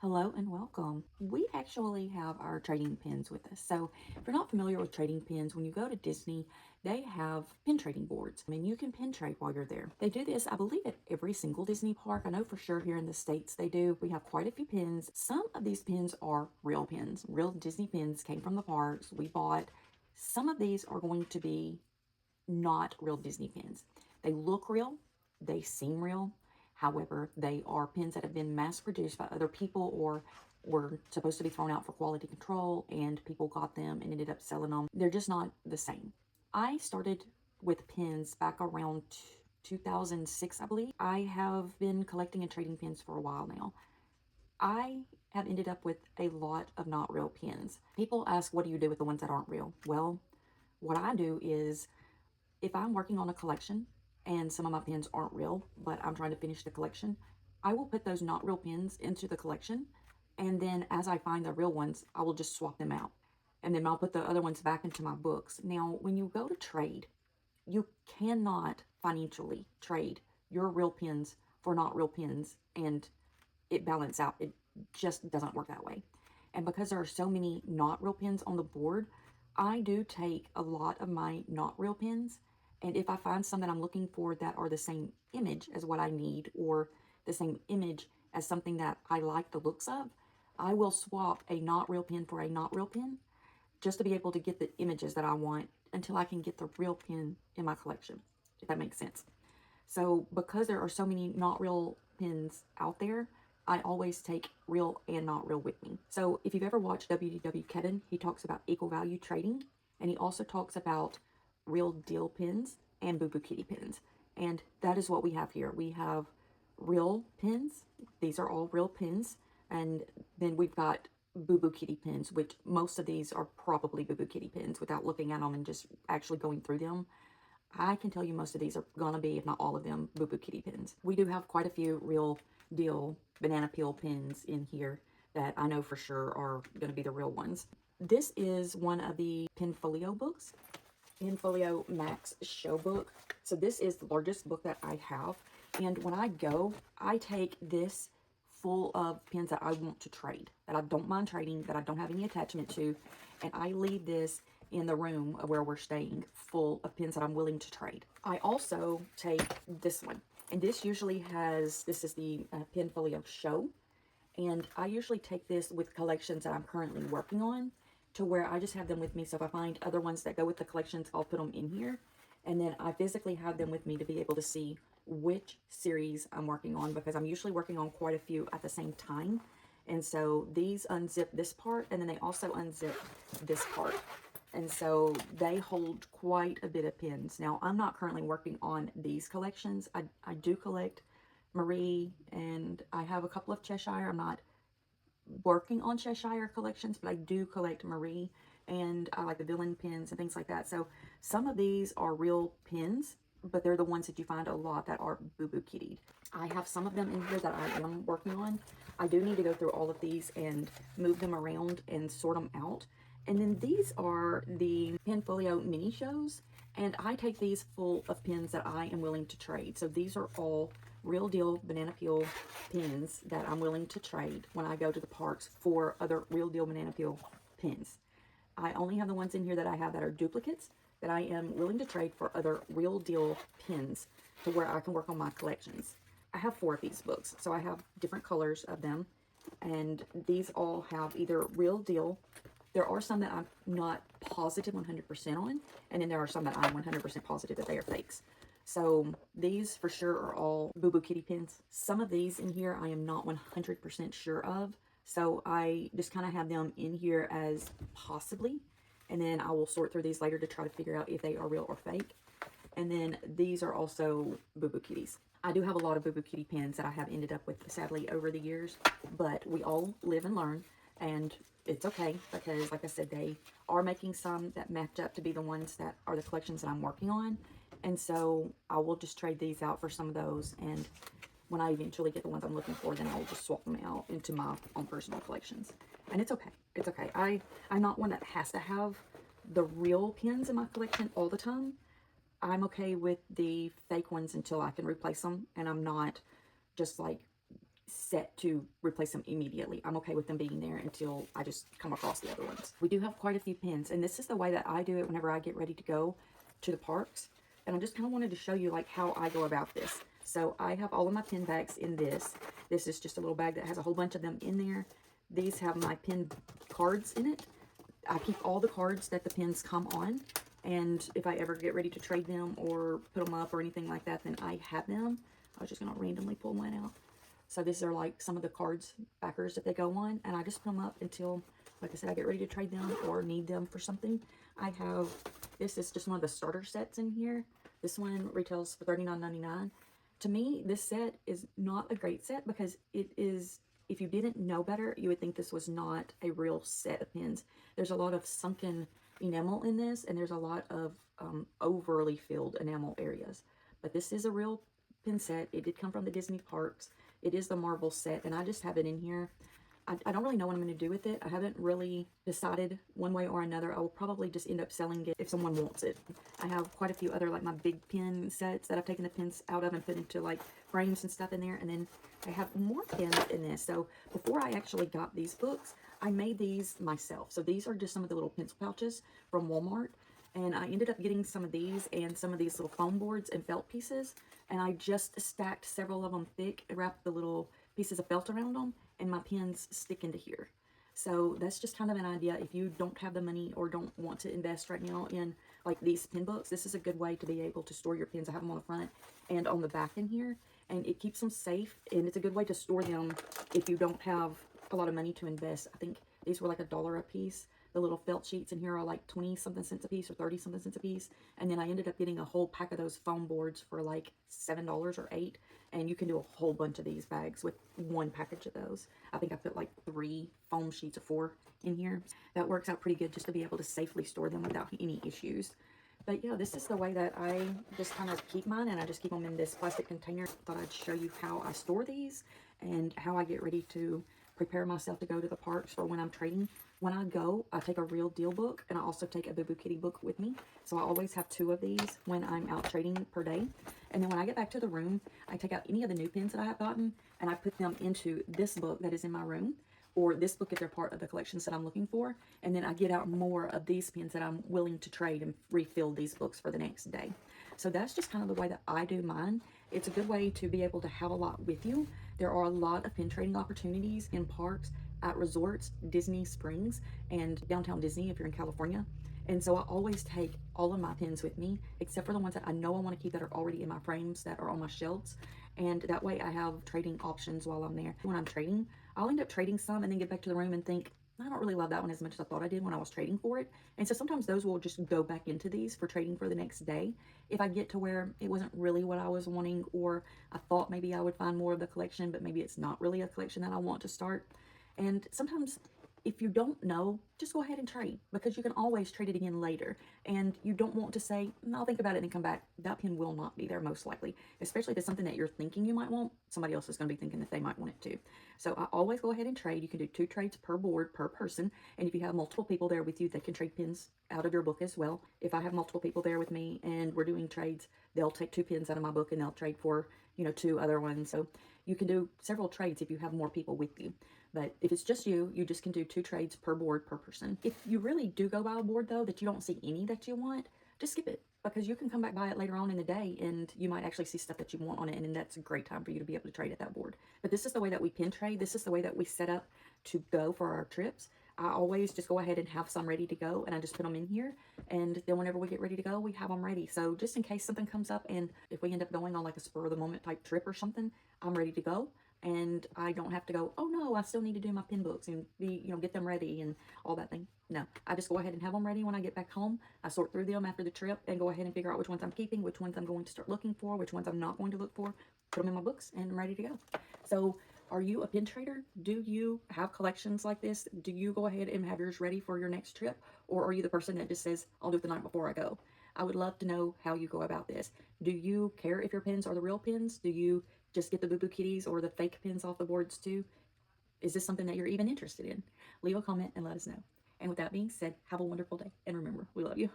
Hello and welcome. We actually have our trading pins with us. So, if you're not familiar with trading pins, when you go to Disney, they have pin trading boards. I mean, you can pin trade while you're there. They do this, I believe, at every single Disney park. I know for sure here in the States they do. We have quite a few pins. Some of these pins are real pins. Real Disney pins came from the parks. We bought. Some of these are going to be not real Disney pins. They look real, they seem real. However, they are pins that have been mass produced by other people or were supposed to be thrown out for quality control, and people got them and ended up selling them. They're just not the same. I started with pins back around 2006, I believe. I have been collecting and trading pins for a while now. I have ended up with a lot of not real pins. People ask, what do you do with the ones that aren't real? Well, what I do is if I'm working on a collection and some of my pins aren't real, but I'm trying to finish the collection, I will put those not real pins into the collection. And then as I find the real ones, I will just swap them out. And then I'll put the other ones back into my books. Now, when you go to trade, you cannot financially trade your real pins for not real pins and it balance out. It just doesn't work that way. And because there are so many not real pins on the board, I do take a lot of my not real pins, and if I find some that I'm looking for that are the same image as what I need or the same image as something that I like the looks of, I will swap a not real pin for a not real pin just to be able to get the images that I want until I can get the real pin in my collection, if that makes sense. So because there are so many not real pins out there, I always take real and not real with me. So if you've ever watched WDW Kevin, he talks about equal value trading, and he also talks about real deal pins and Boo Boo Kitty pins. And that is what we have here. We have real pins. These are all real pins. And then we've got Boo Boo Kitty pins, which most of these are probably Boo Boo Kitty pins without looking at them and just actually going through them. I can tell you most of these are going to be, if not all of them, Boo Boo Kitty pins. We do have quite a few real deal banana peel pins in here that I know for sure are going to be the real ones. This is one of the Pinfolio books, Pinfolio Max Show book. So this is the largest book that I have. And when I go, I take this full of pins that I want to trade, that I don't mind trading, that I don't have any attachment to, and I leave this in the room where we're staying full of pins that I'm willing to trade. I also take this one, and this usually has, this is the Pinfolio Show, and I usually take this with collections that I'm currently working on to where I just have them with me. So if I find other ones that go with the collections, I'll put them in here. And then I physically have them with me to be able to see which series I'm working on, because I'm usually working on quite a few at the same time. And so these unzip this part, and then they also unzip this part. And so they hold quite a bit of pins. Now, I'm not currently working on these collections. I do collect Marie, and I have a couple of Cheshire. I'm not working on Cheshire collections, but I do collect Marie, and I like the villain pins and things like that. So some of these are real pins, but they're the ones that you find a lot that are Boo Boo Kittied. I have some of them in here that I am working on. I do need to go through all of these and move them around and sort them out. And then these are the Pinfolio mini shows, and I take these full of pins that I am willing to trade. So these are all real deal banana peel pins that I'm willing to trade when I go to the parks for other real deal banana peel pins. I only have the ones in here that I have that are duplicates that I am willing to trade for other real deal pins to where I can work on my collections. I have 4 of these books, so I have different colors of them, and these all have either real deal. There are some that I'm not positive 100% on, and then there are some that I'm 100% positive that they are fakes. So these for sure are all Boo Boo Kitty pins. Some of these in here I am not 100% sure of, so I just kind of have them in here as possibly, and then I will sort through these later to try to figure out if they are real or fake. And then these are also Boo Boo Kitties. I do have a lot of Boo Boo Kitty pins that I have ended up with, sadly, over the years, but we all live and learn, and it's okay, because like I said, they are making some that match up to be the ones that are the collections that I'm working on. And so I will just trade these out for some of those, and when I eventually get the ones I'm looking for, then I'll just swap them out into my own personal collections. And it's okay. It's okay. I'm not one that has to have the real pins in my collection all the time. I'm okay with the fake ones until I can replace them, and I'm not just like set to replace them immediately. I'm okay with them being there until I just come across the other ones. We do have quite a few pins, and this is the way that I do it whenever I get ready to go to the parks. And I just kind of wanted to show you like how I go about this. So I have all of my pin bags in this. This is just a little bag that has a whole bunch of them in there. These have my pin cards in it. I keep all the cards that the pins come on. And if I ever get ready to trade them or put them up or anything like that, then I have them. I was just going to randomly pull mine out. So these are like some of the cards backers that they go on. And I just put them up until, like I said, I get ready to trade them or need them for something. I have, this is just one of the starter sets in here. This one retails for $39.99. To me, this set is not a great set because it is, if you didn't know better, you would think this was not a real set of pins. There's a lot of sunken enamel in this, and there's a lot of overly filled enamel areas. But this is a real pin set. It did come from the Disney parks. It is the Marvel set, and I just have it in here. I don't really know what I'm going to do with it. I haven't really decided one way or another. I will probably just end up selling it if someone wants it. I have quite a few other like my big pin sets that I've taken the pins out of and put into like frames and stuff in there. And then I have more pins in this. So before I actually got these books, I made these myself. So these are just some of the little pencil pouches from Walmart. And I ended up getting some of these and some of these little foam boards and felt pieces. And I just stacked several of them thick, wrapped the little pieces of felt around them, and my pins stick into here. So that's just kind of an idea. If you don't have the money or don't want to invest right now in like these pin books, this is a good way to be able to store your pins. I have them on the front and on the back in here, and it keeps them safe, and it's a good way to store them if you don't have a lot of money to invest. I think these were like $1 a piece. The little felt sheets in here are like 20 something cents a piece or 30 something cents a piece. And then I ended up getting a whole pack of those foam boards for like $7 or $8. And you can do a whole bunch of these bags with one package of those. I think I put like 3 foam sheets or 4 in here. That works out pretty good just to be able to safely store them without any issues. But yeah, this is the way that I just kind of keep mine, and I just keep them in this plastic container. Thought I'd show you how I store these and how I get ready to prepare myself to go to the parks for when I'm trading. When I go, I take a Real Deal book, and I also take a Boo Boo Kitty book with me. So I always have 2 of these when I'm out trading per day. And then when I get back to the room, I take out any of the new pins that I have gotten, and I put them into this book that is in my room, or this book if they're part of the collections that I'm looking for. And then I get out more of these pins that I'm willing to trade and refill these books for the next day. So that's just kind of the way that I do mine. It's a good way to be able to have a lot with you. There are a lot of pin trading opportunities in parks, at resorts, Disney Springs, and downtown Disney if you're in California. And so I always take all of my pins with me, except for the ones that I know I want to keep that are already in my frames that are on my shelves. And that way I have trading options while I'm there. When I'm trading, I'll end up trading some and then get back to the room and think, I don't really love that one as much as I thought I did when I was trading for it. And so sometimes those will just go back into these for trading for the next day. If I get to where it wasn't really what I was wanting, or I thought maybe I would find more of the collection, but maybe it's not really a collection that I want to start. And sometimes if you don't know, just go ahead and trade, because you can always trade it again later. And you don't want to say, I'll think about it and come back. That pin will not be there most likely, especially if it's something that you're thinking you might want. Somebody else is going to be thinking that they might want it too. So I always go ahead and trade. You can do 2 trades per board per person. And if you have multiple people there with you, they can trade pins out of your book as well. If I have multiple people there with me and we're doing trades, they'll take 2 pins out of my book and they'll trade for, 2 other ones. So you can do several trades if you have more people with you. But if it's just you, you just can do 2 trades per board per person. If you really do go by a board though that you don't see any that you want, just skip it, because you can come back by it later on in the day and you might actually see stuff that you want on it, and then that's a great time for you to be able to trade at that board. But this is the way that we pin trade. This is the way that we set up to go for our trips. I always just go ahead and have some ready to go, and I just put them in here, and then whenever we get ready to go, we have them ready. So just in case something comes up, and if we end up going on like a spur of the moment type trip or something, I'm ready to go. And I don't have to go, oh no, I still need to do my pin books and get them ready and all that thing. No, I just go ahead and have them ready when I get back home. I sort through them after the trip and go ahead and figure out which ones I'm keeping, which ones I'm going to start looking for, which ones I'm not going to look for, put them in my books, and I'm ready to go. So are you a pin trader? Do you have collections like this? Do you go ahead and have yours ready for your next trip? Or are you the person that just says, I'll do it the night before I go? I would love to know how you go about this. Do you care if your pins are the real pins? Do you just get the Boo Boo Kitties or the fake pins off the boards too? Is this something that you're even interested in? Leave a comment and let us know. And with that being said, have a wonderful day. And remember, we love you.